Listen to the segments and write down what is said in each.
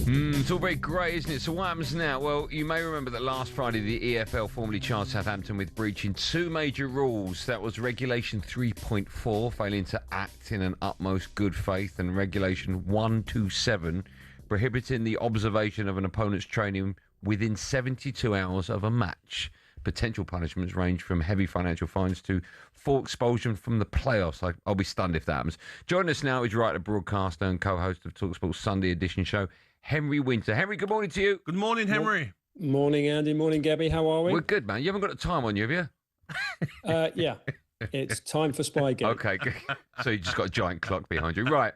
It's all very grey, isn't it? So what happens now? Well, you may remember that last Friday the EFL formally charged Southampton with breaching two major rules. That was Regulation 3.4, failing to act in an utmost good faith, and Regulation 127, prohibiting the observation of an opponent's training within 72 hours of a match. Potential punishments range from heavy financial fines to full expulsion from the playoffs. I'll be stunned if that happens. Joining us now is writer, broadcaster and co-host of talkSPORT's Sunday edition show, Henry Winter. Henry, good morning to you. Good morning, Henry. Morning, Andy. Morning, Gabby. How are we? We're good, man. You haven't got the time on you, have you? Yeah. It's time for Spygate. Okay, good. So you just got a giant clock behind you. Right.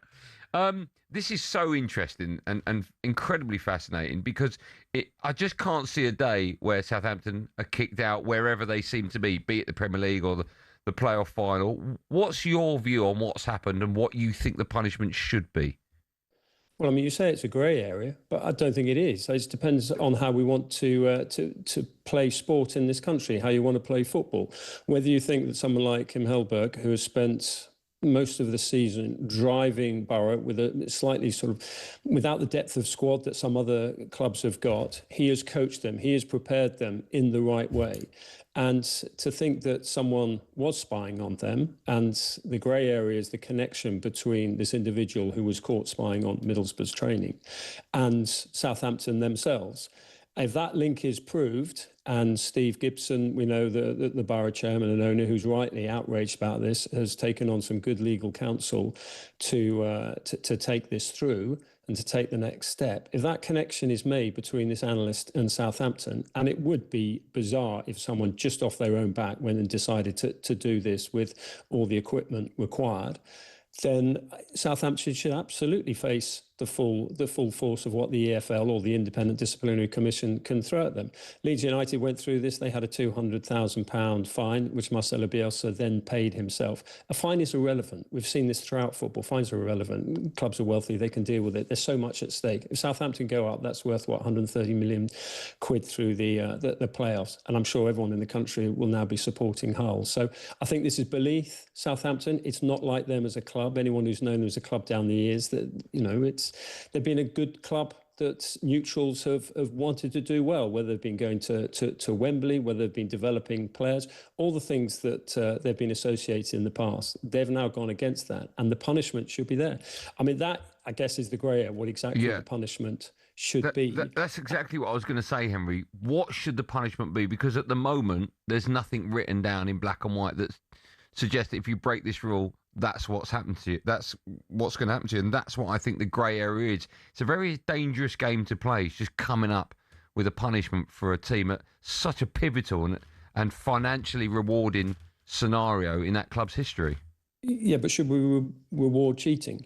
This is so interesting and incredibly fascinating because I just can't see a day where Southampton are kicked out wherever they seem to be it the Premier League or the playoff final. What's your view on what's happened and what you think the punishment should be? Well, I mean, you say it's a grey area, but I don't think it is. It depends on how we want to play sport in this country, how you want to play football. Whether you think that someone like Kim Hellberg, who has spent most of the season driving Borough with a slightly sort of without the depth of squad that some other clubs have got, he has coached them, he has prepared them in the right way. And to think that someone was spying on them, and the grey area is the connection between this individual who was caught spying on Middlesbrough's training and Southampton themselves. If that link is proved, and Steve Gibson, we know the borough chairman and owner, who's rightly outraged about this, has taken on some good legal counsel to take this through and to take the next step. If that connection is made between this analyst and Southampton, and it would be bizarre if someone just off their own back went and decided to do this with all the equipment required, then Southampton should absolutely face the full force of what the EFL or the Independent Disciplinary Commission can throw at them. Leeds United went through this. They had a £200,000 fine, which Marcelo Bielsa then paid himself. A fine is irrelevant. We've seen this throughout football. Fines are irrelevant. Clubs are wealthy. They can deal with it. There's so much at stake. If Southampton go up, that's worth, 130 million quid through the playoffs. And I'm sure everyone in the country will now be supporting Hull. So I think this is beneath Southampton. It's not like them as a club. Anyone who's known them as a club down the years, that, you know, they've been a good club that neutrals have wanted to do well, whether they've been going to Wembley, whether they've been developing players, all the things that they've been associated in the past. They've now gone against that, and the punishment should be there. I mean, that, I guess, is the grey area, what exactly the punishment should be. That's exactly what I was going to say, Henry. What should the punishment be? Because at the moment, there's nothing written down in black and white that suggests that if you break this rule, that's what's happened to you. That's what's going to happen to you. And that's what I think the grey area is. It's a very dangerous game to play. It's just coming up with a punishment for a team at such a pivotal and financially rewarding scenario in that club's history. Yeah, but should we reward cheating?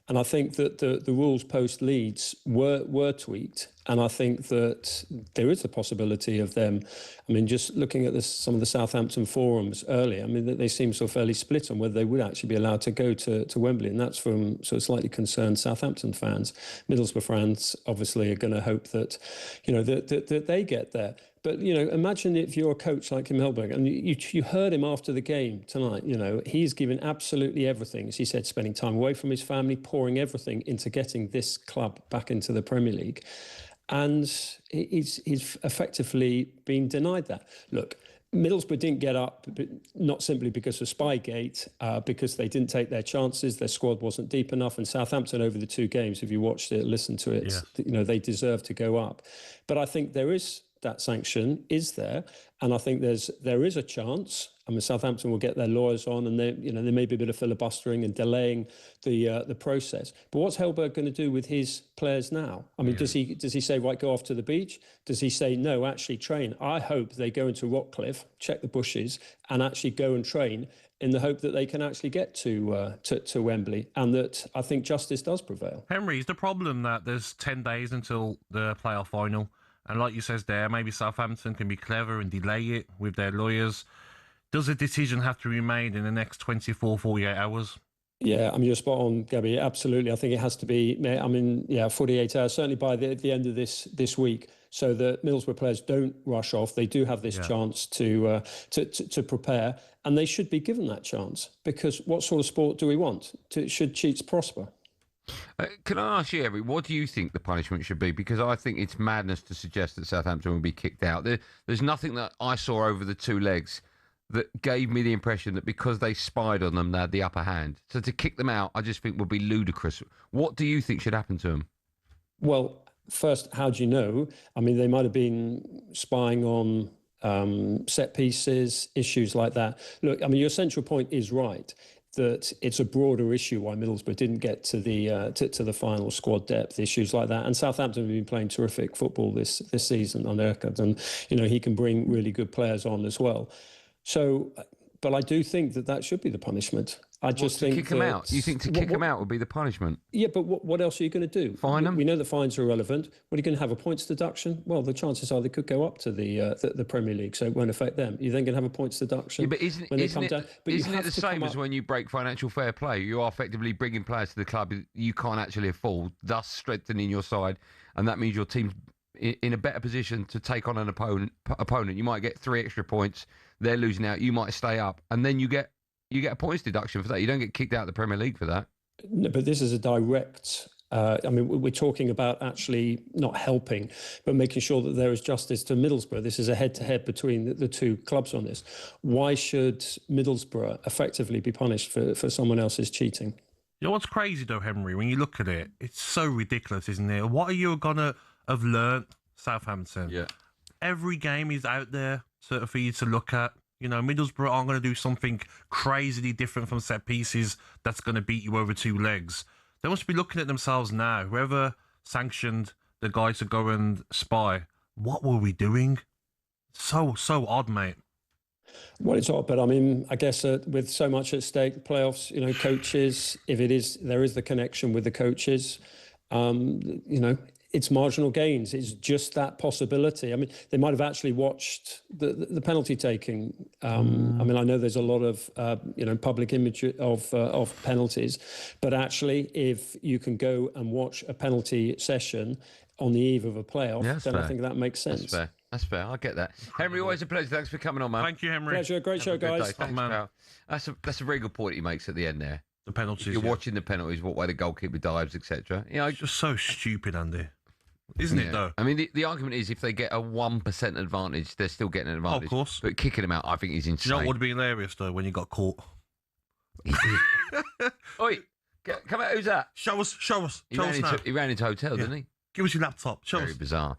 And I think that the rules post Leeds were tweaked. And I think that there is a possibility of them. I mean, just looking at some of the Southampton forums earlier, I mean, they seem so fairly split on whether they would actually be allowed to go to Wembley. And that's from sort of slightly concerned Southampton fans. Middlesbrough fans obviously are going to hope that, you know, that they get there. But, you know, imagine if you're a coach like Kim Hellberg, and you heard him after the game tonight. You know, he's given absolutely everything, as he said, spending time away from his family, pouring everything into getting this club back into the Premier League. And he's effectively been denied that. Look, Middlesbrough didn't get up, but not simply because of Spygate, because they didn't take their chances. Their squad wasn't deep enough. And Southampton, over the two games, if you watched it, listened to it, you know, they deserve to go up. But I think that sanction is there, and I think there is a chance. I mean, Southampton will get their lawyers on, and there may be a bit of filibustering and delaying the process. But what's Hellberg going to do with his players now? I mean, does he say, right, go off to the beach? Does he say, no, actually train? I hope they go into Rockcliffe, check the bushes, and actually go and train in the hope that they can actually get to Wembley, and that I think justice does prevail. Henry, is the problem that there's 10 days until the playoff final? And like you says there, maybe Southampton can be clever and delay it with their lawyers. Does a decision have to be made in the next 24, 48 hours? Yeah, I mean, you're spot on, Gabby. Absolutely. I think it has to be, 48 hours, certainly by the end of this week, so that Middlesbrough players don't rush off. They do have this chance to prepare, and they should be given that chance, because what sort of sport do we want? Should cheats prosper? Can I ask you, Henry, what do you think the punishment should be? Because I think it's madness to suggest that Southampton will be kicked out. There's nothing that I saw over the two legs that gave me the impression that because they spied on them, they had the upper hand. So to kick them out, I just think would be ludicrous. What do you think should happen to them? Well, first, how do you know? I mean, they might have been spying on set pieces, issues like that. Look, I mean, your central point is right, that it's a broader issue why Middlesbrough didn't get to the final squad depth, issues like that. And Southampton have been playing terrific football this season on Urquhart, and he can bring really good players on as well. So, but I do think that should be the punishment. I just think to kick them out. You think to kick them out would be the punishment? Yeah, but what else are you going to do? Fine them? We know the fines are irrelevant. What are you going to have, a points deduction? Well, the chances are they could go up to the Premier League, so it won't affect them. You're then going to have a points deduction. Yeah, but isn't it the same as when you break financial fair play? You are effectively bringing players to the club you can't actually afford, thus strengthening your side, and that means your team's in a better position to take on an opponent. You might get 3 extra points. They're losing out. You might stay up, and then you get a points deduction for that. You don't get kicked out of the Premier League for that. No, but this is a direct... I mean, we're talking about actually not helping, but making sure that there is justice to Middlesbrough. This is a head-to-head between the two clubs on this. Why should Middlesbrough effectively be punished for someone else's cheating? You know what's crazy, though, Henry? When you look at it, it's so ridiculous, isn't it? What are you going to have learnt, Southampton? Yeah. Every game is out there for you to look at. Middlesbrough aren't going to do something crazily different from set pieces that's going to beat you over 2 legs. They must be looking at themselves now. Whoever sanctioned the guy to go and spy, what were we doing? So odd, mate. Well, it's odd, but I mean, I guess with so much at stake, playoffs, coaches, if there is the connection with the coaches, it's marginal gains. It's just that possibility. I mean, they might have actually watched the penalty taking. I mean, I know there's a lot of public image of penalties, but actually, if you can go and watch a penalty session on the eve of a playoff, then fair. I think that makes sense. That's fair. I get that. Henry, always a pleasure. Thanks for coming on, man. Thank you, Henry. Pleasure. Great show, guys. Thanks, man. That's a very good point he makes at the end there. The penalties. You're watching the penalties, what way the goalkeeper dives, etc. It's just so stupid, Andy. Isn't it, though? I mean, the argument is if they get a 1% advantage, they're still getting an advantage. Of course. But kicking them out, I think, is insane. You know what would be hilarious, though, when you got caught? Oi, come out. Who's that? Show us. He ran into hotel, didn't he? Give us your laptop. Show us. Very bizarre.